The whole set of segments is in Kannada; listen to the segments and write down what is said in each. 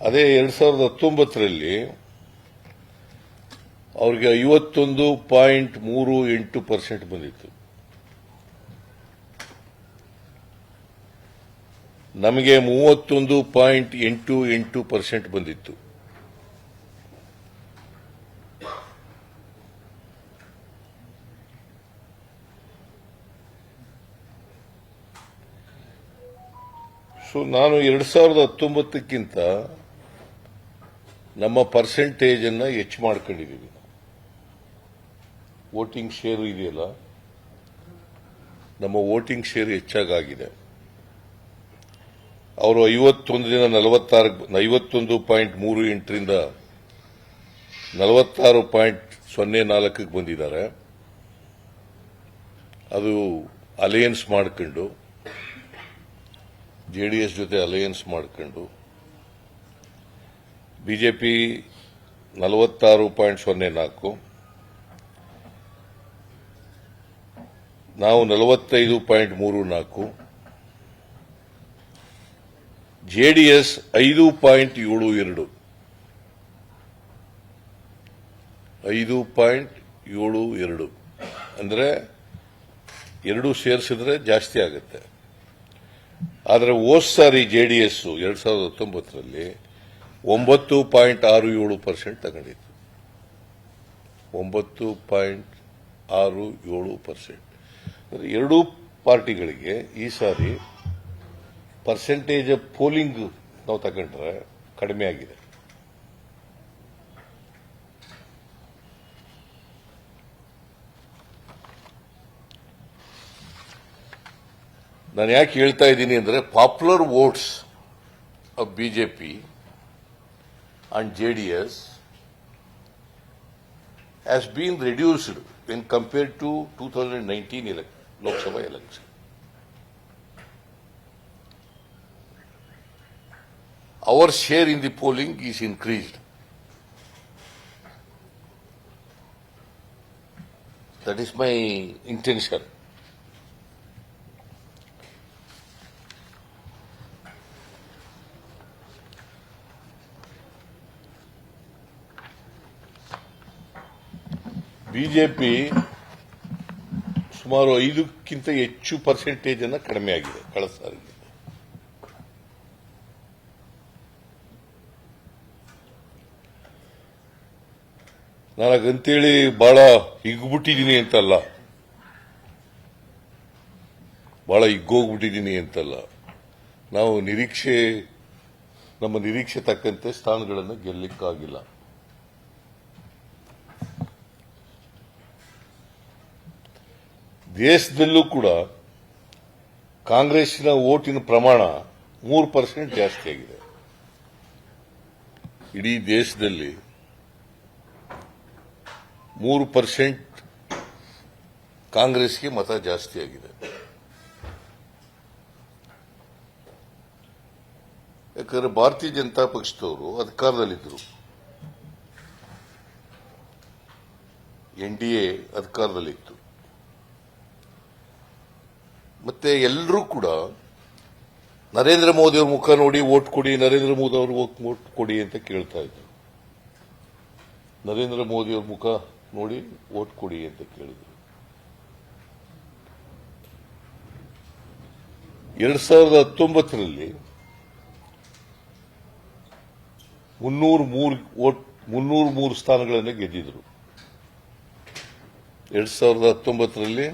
ಅದೇ 2019ರಲ್ಲಿ ಅವ್ರಿಗೆ 51.38% ಬಂದಿತ್ತು. ನಮಗೆ 31.88% ಬಂದಿತ್ತು. ಸೊ ನಾನು 2019ಕ್ಕಿಂತ ನಮ್ಮ ಪರ್ಸೆಂಟೇಜ್ ಅನ್ನು ಹೆಚ್ಚು ಮಾಡ್ಕೊಂಡಿದ್ದೀವಿ. ವೋಟಿಂಗ್ ಶೇರ್ ಇದೆಯಲ್ಲ, ನಮ್ಮ ವೋಟಿಂಗ್ ಶೇರ್ ಹೆಚ್ಚಾಗಿದೆ. ಅವರು 51.38ರಿಂದ 46.04ಕ್ಕೆ ಬಂದಿದ್ದಾರೆ. ಅದು ಅಲಯನ್ಸ್ ಮಾಡಿಕೊಂಡು, ಜೆಡಿಎಸ್ ಜೊತೆ ಅಲಯನ್ಸ್ ಮಾಡಿಕೊಂಡು, ಬಿಜೆಪಿ 46.04, ನಾವು 45.34, ಜೆಡಿಎಸ್ 5.72 ಅಂದ್ರೆ ಎರಡು ಸೇರಿಸಿದ್ರೆ ಜಾಸ್ತಿ ಆಗುತ್ತೆ. ಆದರೆ ಹೋದ ಸಾರಿ ಜೆಡಿಎಸ್ 2019ರಲ್ಲಿ 9.67% ತಗೊಂಡಿತ್ತು. 9.67%. ಎರಡೂ ಪಾರ್ಟಿಗಳಿಗೆ ಈ ಸಾರಿ ಪರ್ಸೆಂಟೇಜ್ ಪೋಲಿಂಗ್ ನಾವು ತಗೊಂಡ್ರೆ ಕಡಿಮೆ ಆಗಿದೆ. ನಾನು ಯಾಕೆ ಹೇಳ್ತಾ ಇದ್ದೀನಿ ಅಂದ್ರೆ, popular votes of BJP and JDS has been reduced when compared to 2019 Lok Sabha election. Our share in the polling is increased. That is my intention. BJP ಸುಮಾರು 5ಕ್ಕಿಂತ ಹೆಚ್ಚು ಪರ್ಸೆಂಟೇಜ್ ಅನ್ನು ಕಡಿಮೆ ಆಗಿದೆ ಕಳೆದ ಸಾರಿಗೆ. ನನಗಂತೇಳಿ ಬಹಳ ಹಿಗ್ಬಿಟ್ಟಿದ್ದೀನಿ ಅಂತಲ್ಲ, ಬಹಳ ಹಿಗ್ಗೋಗ್ಬಿಟ್ಟಿದ್ದೀನಿ ಅಂತಲ್ಲ. ನಾವು ನಮ್ಮ ನಿರೀಕ್ಷೆ ತಕ್ಕಂತೆ ಸ್ಥಾನಗಳನ್ನು ಗೆಲ್ಲಲಿಕ್ಕಾಗಿಲ್ಲ. ದೇಶದಲ್ಲೂ ಕೂಡ ಕಾಂಗ್ರೆಸ್ಸಿನ ವೋಟಿನ ಪ್ರಮಾಣ 3% ಜಾಸ್ತಿ ಆಗಿದೆ. ಇಡೀ ದೇಶದಲ್ಲಿ 3% ಕಾಂಗ್ರೆಸ್ಗೆ ಮತ ಜಾಸ್ತಿ ಆಗಿದೆ. ಯಾಕಂದ್ರೆ ಭಾರತೀಯ ಜನತಾ ಪಕ್ಷದವರು ಅಧಿಕಾರದಲ್ಲಿದ್ದರು, NDA ಅಧಿಕಾರದಲ್ಲಿತ್ತು. ಮತ್ತೆ ಎಲ್ಲರೂ ಕೂಡ ನರೇಂದ್ರ ಮೋದಿ ಅವ್ರ ಮುಖ ನೋಡಿ ವೋಟ್ ಕೊಡಿ, ನರೇಂದ್ರ ಮೋದಿ ಅವ್ರ ವೋಟ್ ಕೊಡಿ ಅಂತ ಕೇಳ್ತಾ ಇದ್ರು. ನರೇಂದ್ರ ಮೋದಿ ಅವ್ರ ಮುಖ ನೋಡಿ ವೋಟ್ ಕೊಡಿ ಅಂತ ಕೇಳಿದ್ರು. 2019ರಲ್ಲಿ 303 ಸ್ಥಾನಗಳನ್ನು ಗೆದ್ದಿದ್ರು. 2019ರಲ್ಲಿ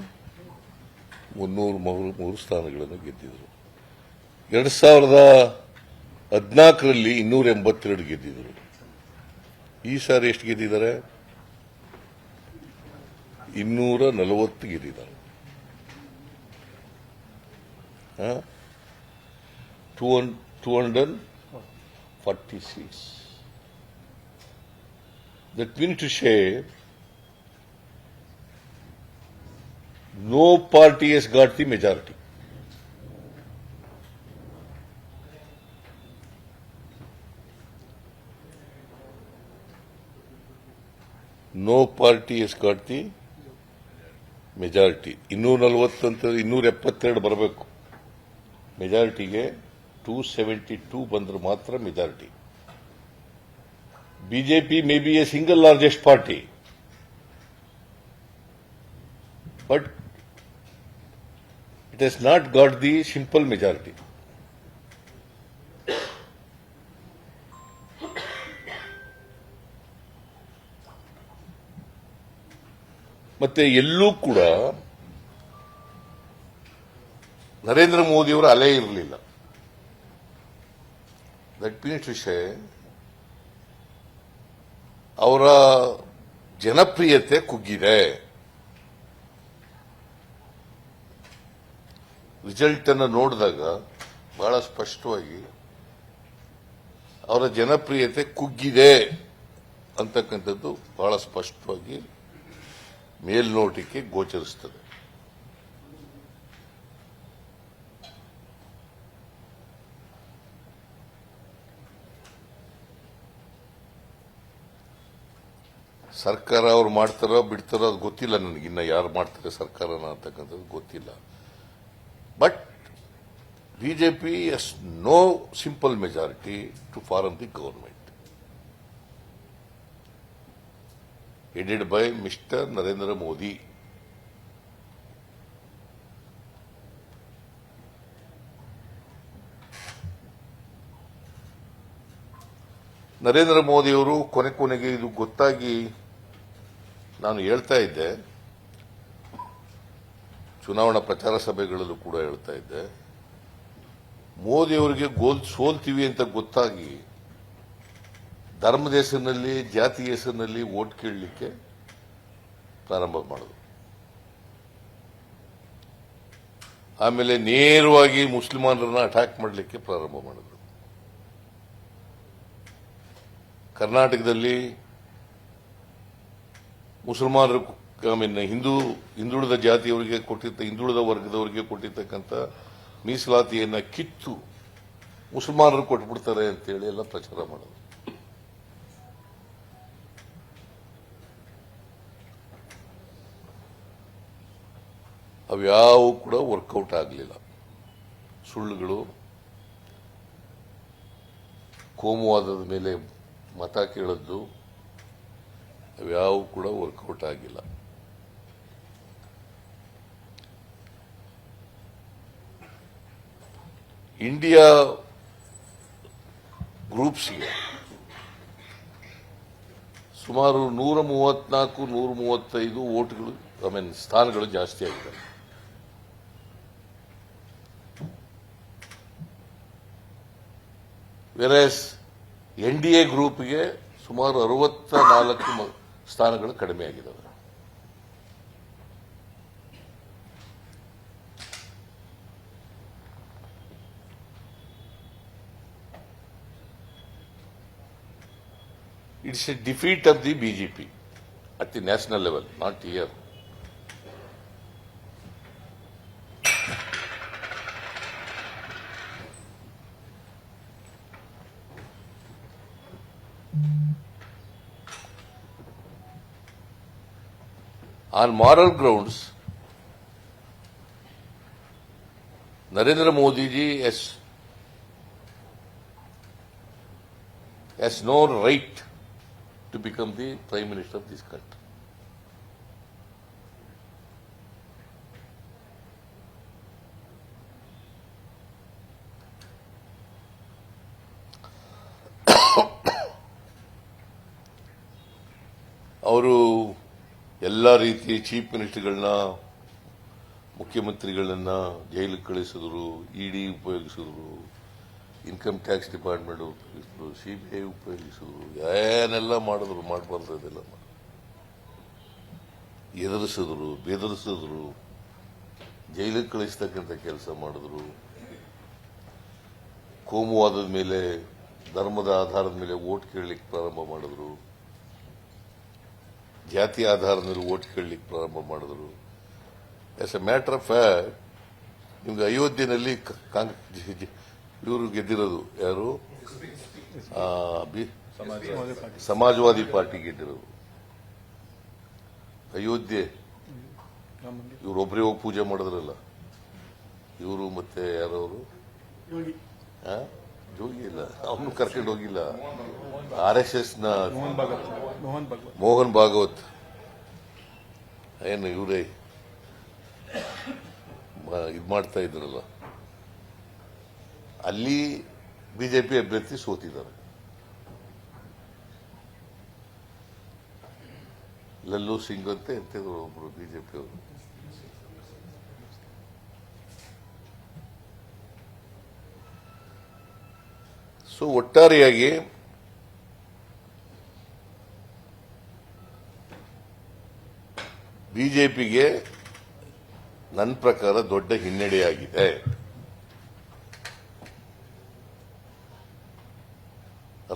303 ಸ್ಥಾನಗಳನ್ನು ಗೆದ್ದಿದ್ರು. 2014ರಲ್ಲಿ 282 ಗೆದ್ದಿದ್ರು. ಈ ಸಾರಿ ಎಷ್ಟು ಗೆದ್ದಿದ್ದಾರೆ? 240 ಗೆದ್ದಿದ್ದಾರೆ. 240 seats. That means to say, no party has got the majority. No party has got the majority. 240 ಅಂತ 272 ಬರಬೇಕು ಮೆಜಾರಿಟಿಗೆ. 272 ಬಂದ್ರೆ ಮಾತ್ರ majority. BJP may be a single largest party, but it has not got the simple majority. ಮತ್ತೆ ಎಲ್ಲೂ ಕೂಡ ನರೇಂದ್ರ ಮೋದಿಯವರ ಅಲೆ ಇರಲಿಲ್ಲ. ದಟ್ ಮೀನ್ಸ್ ಟು ಸೇ ಅವರ ಜನಪ್ರಿಯತೆ ಕುಗ್ಗಿದೆ. ರಿಸಲ್ಟ್ ಅನ್ನು ನೋಡಿದಾಗ ಬಹಳ ಸ್ಪಷ್ಟವಾಗಿ ಅವರ ಜನಪ್ರಿಯತೆ ಕುಗ್ಗಿದೆ ಅಂತಕ್ಕಂಥದ್ದು ಬಹಳ ಸ್ಪಷ್ಟವಾಗಿ ಮೇಲ್ನೋಟಕ್ಕೆ ಗೋಚರಿಸುತ್ತದೆ. ಸರ್ಕಾರ ಅವ್ರು ಮಾಡ್ತಾರೋ ಬಿಡ್ತಾರೋ ಅದು ಗೊತ್ತಿಲ್ಲ ನನಗೆ. ಇನ್ನ ಯಾರು ಮಾಡ್ತಾರೆ ಸರ್ಕಾರನ ಅಂತಕ್ಕಂಥದ್ದು ಗೊತ್ತಿಲ್ಲ. But BJP has no simple majority to form the government headed by Mr. Narendra Modi. Narendra ಮೋದಿಯವರು ಕೊನೆಗೆ ಇದು ಗೊತ್ತಾಗಿ ನಾನು ಹೇಳ್ತಾ ಇದ್ದೆ, ಚುನಾವಣಾ ಪ್ರಚಾರ ಸಭೆಗಳಲ್ಲೂ ಕೂಡ ಹೇಳ್ತಾ ಇದ್ದೆ, ಮೋದಿಯವರಿಗೆ ಸೋಲ್ತೀವಿ ಅಂತ ಗೊತ್ತಾಗಿ ಧರ್ಮದ ಹೆಸರಿನಲ್ಲಿ ಜಾತಿ ಹೆಸರಿನಲ್ಲಿ ವೋಟ್ ಕೇಳಲಿಕ್ಕೆ ಪ್ರಾರಂಭ ಮಾಡಿದ್ರು. ಆಮೇಲೆ ನೇರವಾಗಿ ಮುಸ್ಲಿಮಾನರನ್ನ ಅಟ್ಯಾಕ್ ಮಾಡಲಿಕ್ಕೆ ಪ್ರಾರಂಭ ಮಾಡಿದ್ರು. ಕರ್ನಾಟಕದಲ್ಲಿ ಮುಸಲ್ಮಾನರು ಹಿಂದುಳಿದ ಜಾತಿಯವರಿಗೆ ಹಿಂದುಳಿದ ವರ್ಗದವರಿಗೆ ಕೊಟ್ಟಿರ್ತಕ್ಕಂಥ ಮೀಸಲಾತಿಯನ್ನ ಕಿತ್ತು ಮುಸಲ್ಮಾನರು ಕೊಟ್ಬಿಡ್ತಾರೆ ಅಂತೇಳಿ ಎಲ್ಲ ಪ್ರಚಾರ ಮಾಡಿದ್ರು. ಅವ್ಯಾವು ಕೂಡ ವರ್ಕೌಟ್ ಆಗಲಿಲ್ಲ. ಸುಳ್ಳುಗಳು, ಕೋಮುವಾದದ ಮೇಲೆ ಮತ ಕೇಳದ್ದು ಅವ್ಯಾವು ಕೂಡ ವರ್ಕೌಟ್ ಆಗಿಲ್ಲ. ಇಂಡಿಯಾ ಗ್ರೂಪ್ಸ್ಗೆ ಸುಮಾರು 134-135 ವೋಟ್ಗಳು ಸ್ಥಾನಗಳು ಜಾಸ್ತಿ ಆಗಿದೆ. ವೆರಸ್ NDA ಗ್ರೂಪ್ಗೆ ಸುಮಾರು 64 ಸ್ಥಾನಗಳು ಕಡಿಮೆ ಆಗಿದ್ದಾವೆ. It's a defeat of the BJP at the national level, not here. On moral grounds, Narendra Modi ji has no right to become the Prime Minister of this country. ಅವರು ಎಲ್ಲ ರೀತಿ ಚೀಫ್ ಮಿನಿಸ್ಟರ್ಗಳನ್ನ, ಮುಖ್ಯಮಂತ್ರಿಗಳನ್ನ ಜೈಲಿಗೆ ಕಳಿಸಿದ್ರು, ಇಡಿ ಉಪಯೋಗಿಸಿದ್ರು, ಇನ್ಕಮ್ ಟ್ಯಾಕ್ಸ್ ಡಿಪಾರ್ಟ್ಮೆಂಟ್ ಉಪಯೋಗಿಸಿದ್ರು, CBI ಉಪಯೋಗಿಸಿದ್ರು, ಏನೆಲ್ಲ ಮಾಡಿದ್ರು, ಮಾಡಬಾರ್ದು ಇದೆಲ್ಲ ಎದುರಿಸಿದ್ರು, ಬೆದರಿಸಿದ್ರು, ಜೈಲಿಗೆ ಕಳಿಸ್ತಕ್ಕಂಥ ಕೆಲಸ ಮಾಡಿದ್ರು. ಕೋಮುವಾದದ ಮೇಲೆ, ಧರ್ಮದ ಆಧಾರದ ಮೇಲೆ ವೋಟ್ ಕೇಳಲಿಕ್ಕೆ ಪ್ರಾರಂಭ ಮಾಡಿದ್ರು, ಜಾತಿ ಆಧಾರದ ಮೇಲೆ ವೋಟ್ ಕೇಳಲಿಕ್ಕೆ ಪ್ರಾರಂಭ ಮಾಡಿದ್ರು. As A matter of fact, ನಿಮ್ಗೆ ಅಯೋಧ್ಯೆಯಲ್ಲಿ ಇವರು ಗೆದ್ದಿರೋದು ಯಾರು? ಸಮಾಜವಾದಿ ಪಾರ್ಟಿ ಗೆದ್ದಿರೋದು. ಅಯೋಧ್ಯೆ ಇವರೊಬ್ಬರೇ ಹೋಗಿ ಪೂಜೆ ಮಾಡಿದ್ರಲ್ಲ, ಇವರು ಮತ್ತೆ ಯಾರವರು ಜೋಗಿ ಇಲ್ಲ, ಅವನು ಕರ್ಕೊಂಡು ಹೋಗಿಲ್ಲ. RSS ನ ಮೋಹನ್ ಭಾಗವತ್ ಏನು ಇವರೇ ಇದು ಮಾಡ್ತಾ ಇದ್ರಲ್ಲ, ಅಲ್ಲಿ ಬಿಜೆಪಿ ಅಭ್ಯರ್ಥಿ ಸೋತಿದ್ದಾರೆ. ಲಲ್ಲೂ ಸಿಂಗ್ ಅಂತ ಎಂತಿದ್ರು ಒಬ್ರು ಬಿಜೆಪಿ ಅವರು. ಸೊ ಒಟ್ಟಾರೆಯಾಗಿ ಬಿಜೆಪಿಗೆ ನನ್ನ ಪ್ರಕಾರ ದೊಡ್ಡ ಹಿನ್ನಡೆಯಾಗಿದೆ.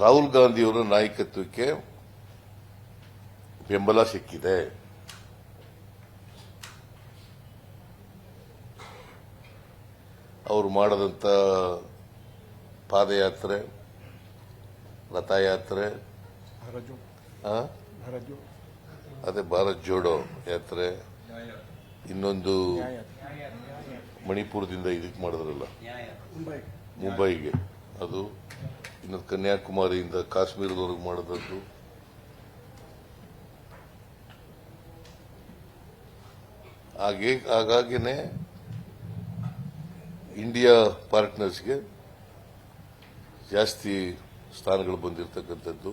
ರಾಹುಲ್ ಗಾಂಧಿಯವರ ನಾಯಕತ್ವಕ್ಕೆ ಬೆಂಬಲ ಸಿಕ್ಕಿದೆ. ಅವರು ಮಾಡದಂತ ಪಾದಯಾತ್ರೆ, ರಥಯಾತ್ರೆ, ಅದೇ ಭಾರತ್ ಜೋಡೋ ಯಾತ್ರೆ, ಇನ್ನೊಂದು ಮಣಿಪುರದಿಂದ ಇದಕ್ಕೆ ಮಾಡಿದ್ರಲ್ಲ ಮುಂಬೈಗೆ, ಅದು ಇನ್ನೊಂದು ಕನ್ಯಾಕುಮಾರಿಯಿಂದ ಕಾಶ್ಮೀರದವರೆಗೆ ಮಾಡಿದದ್ದು, ಹಾಗಾಗಿನೇ ಇಂಡಿಯಾ ಪಾರ್ಟ್ನರ್ಸ್ಗೆ ಜಾಸ್ತಿ ಸ್ಥಾನಗಳು ಬಂದಿರತಕ್ಕಂಥದ್ದು.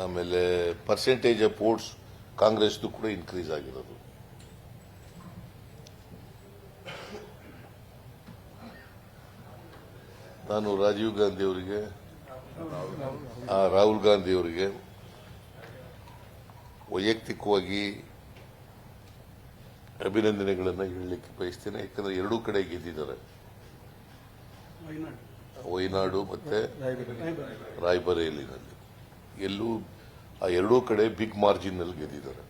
ಆಮೇಲೆ ಪರ್ಸೆಂಟೇಜ್ ಆಫ್ ವೋಟ್ಸ್ ಕಾಂಗ್ರೆಸ್ದು ಕೂಡ ಇನ್ಕ್ರೀಸ್ ಆಗಿರೋದು. ನಾನು ರಾಜೀವ್ ಗಾಂಧಿ ಅವರಿಗೆ, ರಾಹುಲ್ ಗಾಂಧಿ ಅವರಿಗೆ ವೈಯಕ್ತಿಕವಾಗಿ ಅಭಿನಂದನೆಗಳನ್ನು ಹೇಳಲಿಕ್ಕೆ ಬಯಸ್ತೇನೆ. ಯಾಕಂದ್ರೆ ಎರಡೂ ಕಡೆ ಗೆದ್ದಿದ್ದಾರೆ, ವಯನಾಡು ಮತ್ತೆ ರಾಯ್ಬರೇಲಿನಲ್ಲಿ. ಎಲ್ಲೂ ಆ ಎರಡೂ ಕಡೆ ಬಿಗ್ ಮಾರ್ಜಿನ್ ನಲ್ಲಿ ಗೆದ್ದಿದ್ದಾರೆ.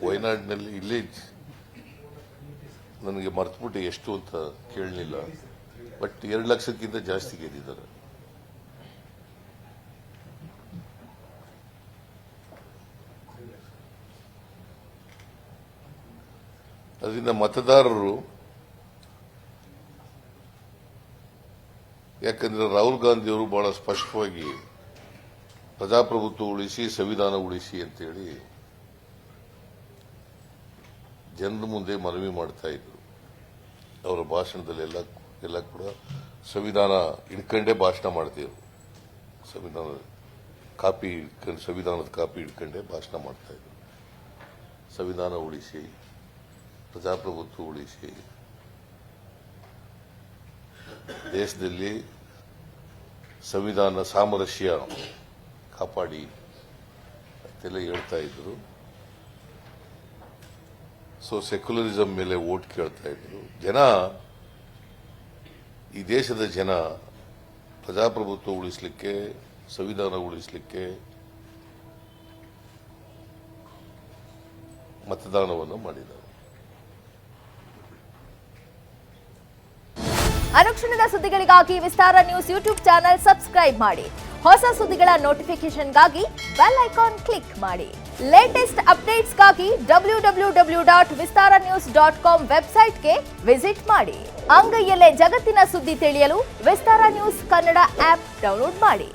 ವಯನಾಡಿನಲ್ಲಿ ಇಲ್ಲೇ ನನಗೆ ಮರ್ತುಬಿಟ್ಟು ಎಷ್ಟು ಅಂತ ಕೇಳಲಿಲ್ಲ, ಬಟ್ 2 ಲಕ್ಷಕ್ಕಿಂತ ಜಾಸ್ತಿ ಗೆದ್ದಿದ್ದಾರೆ. ಅದರಿಂದ ಮತದಾರರು, ಯಾಕಂದ್ರೆ ರಾಹುಲ್ ಗಾಂಧಿ ಅವರು ಬಹಳ ಸ್ಪಷ್ಟವಾಗಿ ಪ್ರಜಾಪ್ರಭುತ್ವ ಉಳಿಸಿ, ಸಂವಿಧಾನ ಉಳಿಸಿ ಅಂತೇಳಿ ಜನರ ಮುಂದೆ ಮನವಿ ಮಾಡ್ತಾ ಇದ್ರು. ಅವರ ಭಾಷಣದಲ್ಲೆಲ್ಲ ಕೂಡ ಸಂವಿಧಾನ ಹಿಡ್ಕೊಂಡೇ ಭಾಷಣ ಮಾಡ್ತಿದ್ರು. ಸಂವಿಧಾನದ ಕಾಪಿ ಹಿಡ್ಕೊಂಡೇ ಭಾಷಣ ಮಾಡ್ತಾ ಇದ್ರು. ಸಂವಿಧಾನ ಉಳಿಸಿ, ಪ್ರಜಾಪ್ರಭುತ್ವ ಉಳಿಸಿ, ದೇಶದಲ್ಲಿ ಸಂವಿಧಾನ ಸಾಮರಸ್ಯ ಕಾಪಾಡಿ ಅಂತೆಲ್ಲ ಹೇಳ್ತಾ ಇದ್ರು. ಸೊ ಸೆಕ್ಯುಲರಿಸಂ ಮೇಲೆ ವೋಟ್ ಕೇಳ್ತಾ ಇದ್ರು ಜನ. ಈ ದೇಶದ ಜನ ಪ್ರಜಾಪ್ರಭುತ್ವ ಉಳಿಸಲಿಕ್ಕೆ, ಸಂವಿಧಾನ ಉಳಿಸಲಿಕ್ಕೆ ಮತದಾನವನ್ನು ಮಾಡಿದ್ದಾರೆ. ಅನುಕ್ಷಣದ ಸುದ್ದಿಗಳಿಗಾಗಿ ವಿಸ್ತಾರ ನ್ಯೂಸ್ ಯೂಟ್ಯೂಬ್ ಚಾನೆಲ್ ಸಬ್ಸ್ಕ್ರೈಬ್ ಮಾಡಿ. ಹೊಸ ಸುದ್ದಿಗಳ ನೋಟಿಫಿಕೇಶನ್ಗಾಗಿ ಬೆಲ್ ಐಕಾನ್ ಕ್ಲಿಕ್ ಮಾಡಿ. ಲೇಟೆಸ್ಟ್ ಅಪ್ಡೇಟ್ಸ್ಗಾಗಿ www.vistaranews.com ವೆಬ್ಸೈಟ್ಗೆ ವಿಸಿಟ್ ಮಾಡಿ. ಅಂಗೈಯಲ್ಲೇ ಜಗತ್ತಿನ ಸುದ್ದಿ ತಿಳಿಯಲು ವಿಸ್ತಾರ ನ್ಯೂಸ್ ಕನ್ನಡ ಆಪ್ ಡೌನ್ಲೋಡ್ ಮಾಡಿ.